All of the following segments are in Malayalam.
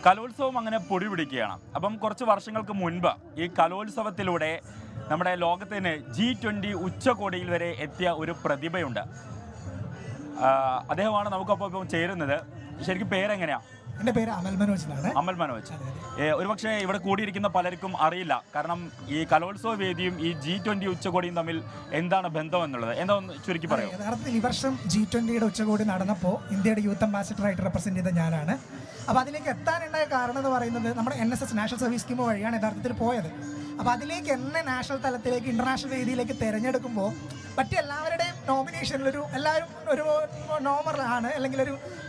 കലോത്സവം അങ്ങനെ പൊടി പിടിക്കുകയാണ്. അപ്പം കുറച്ച് വർഷങ്ങൾക്ക് മുൻപ് ഈ കലോത്സവത്തിലൂടെ നമ്മുടെ ലോകത്തിന് G20 ഉച്ചകോടിയിൽ വരെ എത്തിയ ഒരു പ്രതിഭയുണ്ട്. അദ്ദേഹമാണ് നമുക്കൊപ്പം ഇപ്പം ചേരുന്നത്. ശരിക്കും പേരെങ്ങനെയാണ്? എൻ്റെ പേര് അമൽ മനോജ് എന്നാണ്. അമൽ മനോജ്. ഒരുപക്ഷെ ഇവിടെ കൂടിയിരിക്കുന്ന പലർക്കും അറിയില്ല, കാരണം ഈ കലോത്സവ വേദിയും ഈ G20 ഉച്ചകോടിയും തമ്മിൽ എന്താണ് ബന്ധം എന്നുള്ളത്. എന്താ ഒന്ന് ചുരുക്കി പറയാം? യഥാർത്ഥത്തിൽ ഈ വർഷം G20 ഉച്ചകോടി നടന്നപ്പോൾ ഇന്ത്യയുടെ യൂത്ത് അംബാസിഡറായിട്ട് റെപ്രസെന്റ് ചെയ്ത ഞാനാണ്. അപ്പോൾ അതിലേക്ക് എത്താനുണ്ടായ കാരണം എന്ന് പറയുന്നത് നമ്മുടെ NSS നാഷണൽ സർവീസ് സ്കീം വഴിയാണ് യഥാർത്ഥത്തിൽ പോയത്. അപ്പോൾ അതിലേക്ക് എന്നെ നാഷണൽ തലത്തിലേക്ക് ഇന്റർനാഷണൽ വേദിയിലേക്ക് തിരഞ്ഞെടുക്കുമ്പോൾ മറ്റെല്ലാവരുടെയും നോമിനേഷനിലൊരു എല്ലാവരും ഒരു നോർമലാണ്, അല്ലെങ്കിൽ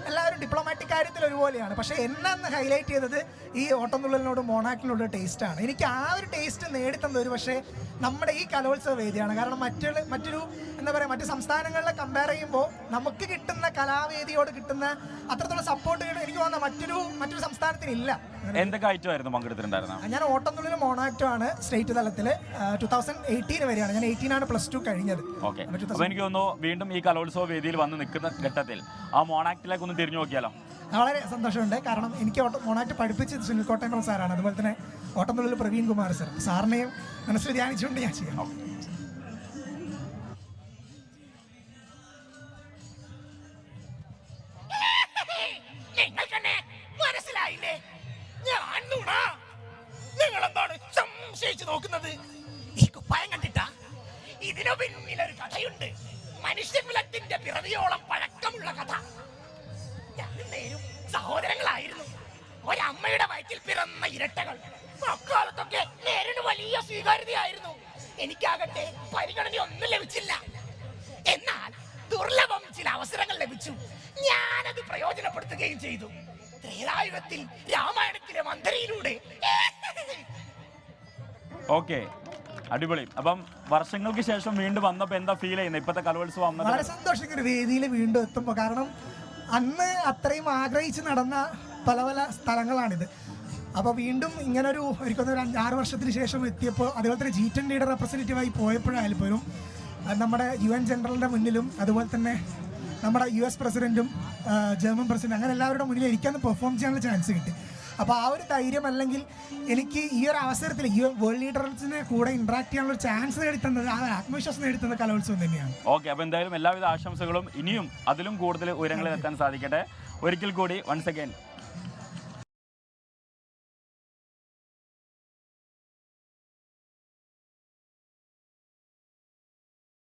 എല്ലാവരും ഡിപ്ലോമാറ്റിക് കാര്യത്തിൽ ഒരുപോലെയാണ്. പക്ഷേ എന്നെ ഹൈലൈറ്റ് ചെയ്തത് ഈ ഓട്ടംതുള്ളലിനോടും മോണാക്കിനോടും ടേസ്റ്റാണ്. എനിക്ക് ആ ഒരു ടേസ്റ്റ് നേടിത്തന്നത് ഒരു പക്ഷേ നമ്മുടെ ഈ കലോത്സവ വേദിയാണ്. കാരണം മറ്റൊരു എന്താ പറയുക, മറ്റു സംസ്ഥാനങ്ങളിലെ കമ്പയർ ചെയ്യുമ്പോൾ നമുക്ക് കിട്ടുന്ന കലാവേദിയോട് കിട്ടുന്ന അത്രത്തോളം സപ്പോർട്ട് എനിക്ക് തോന്നുന്ന മറ്റൊരു സംസ്ഥാനത്തിനില്ല. എന്തൊക്കെ ഐറ്റമായിരുന്നു പങ്കെടുത്തിട്ടുണ്ടായിരുന്നത്? ഞാൻ ഓട്ടംതുള്ളലും മോണാക്റ്റും ആണ് സ്റ്റേറ്റ് തലത്തിൽ 2018 വരെയാണ്. ഞാൻ 18 +2 കഴിഞ്ഞത്. ഓക്കെ. അപ്പോൾ എനിക്ക് തോന്നുന്നു വീണ്ടും ഈ കലോത്സവ വേദിയിൽ വന്ന് നിൽക്കുന്ന ഘട്ടത്തിൽ ആ മോണാക്റ്റിലേക്ക് ഒന്ന് തിരിഞ്ഞു നോക്കിയാലോ? വളരെ സന്തോഷമുണ്ട്. കാരണം എനിക്ക് മോണാക്റ്റ് പഠിപ്പിച്ചത് സുനിൽ കോട്ടയംകുളം സാറാണ്. അതുപോലെ തന്നെ ഓട്ടംതുള്ളൽ പ്രവീൺ കുമാർ സാർ. സാറിനെയും മനസ്സിൽ ധ്യാനിച്ചുകൊണ്ട് ഞാൻ ചെയ്യാം. നിങ്ങളെന്താണ് സംശയിച്ചു നോക്കുന്നത്? ഈ കുപ്പായം കണ്ടിട്ടാ? ഇതിനു പിന്നിലൊരു കഥയുണ്ട്. മനുഷ്യകുലത്തിന്റെ പിറവിയോളം പഴക്കമുള്ള കഥ. നേരും സഹോദരങ്ങളായിരുന്നു. ഒരമ്മയുടെ വയറ്റിൽ പിറന്ന ഇരട്ടകൾ. അക്കാലത്തൊക്കെ നേരിന് വലിയ സ്വീകാര്യതയായിരുന്നു. എനിക്കാകട്ടെ പരിഗണനയൊന്നും ലഭിച്ചില്ല. എന്നാൽ ദുർലഭം ചില അവസരങ്ങൾ ലഭിച്ചു. ഞാനത് പ്രയോജനപ്പെടുത്തുകയും ചെയ്തു. ത്രേതായുഗത്തിൽ രാമായണത്തിലെ മന്ത്രിയിലൂടെ. ഓക്കെ, അടിപൊളി. അപ്പം വർഷങ്ങൾക്ക് ശേഷം വീണ്ടും വന്നപ്പോൾ എന്താ ഫീൽ ചെയ്യുന്നത്? ഇപ്പോഴത്തെ കലോത്സവം വളരെ സന്തോഷിക്കുന്ന ഒരു വേദിയിൽ വീണ്ടും എത്തുമ്പോൾ. കാരണം അന്ന് അത്രയും ആഗ്രഹിച്ച് നടന്ന പല സ്ഥലങ്ങളാണിത്. അപ്പോൾ വീണ്ടും ഇങ്ങനൊരു എനിക്കൊന്ന് 6 വർഷത്തിന് ശേഷം എത്തിയപ്പോൾ, അതുപോലെ തന്നെ G20 റെപ്രസെൻറ്റേറ്റീവായി പോയപ്പോഴായാലും പോലും നമ്മുടെ UN ജനറലിൻ്റെ മുന്നിലും അതുപോലെ തന്നെ നമ്മുടെ US പ്രസിഡന്റും ജർമ്മൻ പ്രസിഡന്റ് അങ്ങനെ എല്ലാവരുടെ മുന്നിൽ എനിക്കന്ന് പെർഫോം ചെയ്യാനുള്ള ചാൻസ് കിട്ടി. അപ്പോൾ ആ ഒരു ധൈര്യം, അല്ലെങ്കിൽ എനിക്ക് ഈ ഒരു അവസരത്തിൽ ഈ വേൾഡ് ലീഡേഴ്സിനെ കൂടെ ഇന്ററാക്ട് ചെയ്യാനുള്ള ഒരു ചാൻസ് നേടിത്തന്നത്, ആ ആത്മവിശ്വാസം നേടിത്തന്നത് കലോത്സവം തന്നെയാണ്. ഓക്കെ, അപ്പോൾ എന്തായാലും എല്ലാവിധ ആശംസകളും. ഇനിയും അതിലും കൂടുതൽ ഉയരങ്ങളിൽ എത്താൻ സാധിക്കട്ടെ. ഒരിക്കൽ കൂടി വൺസ് അഗൈൻ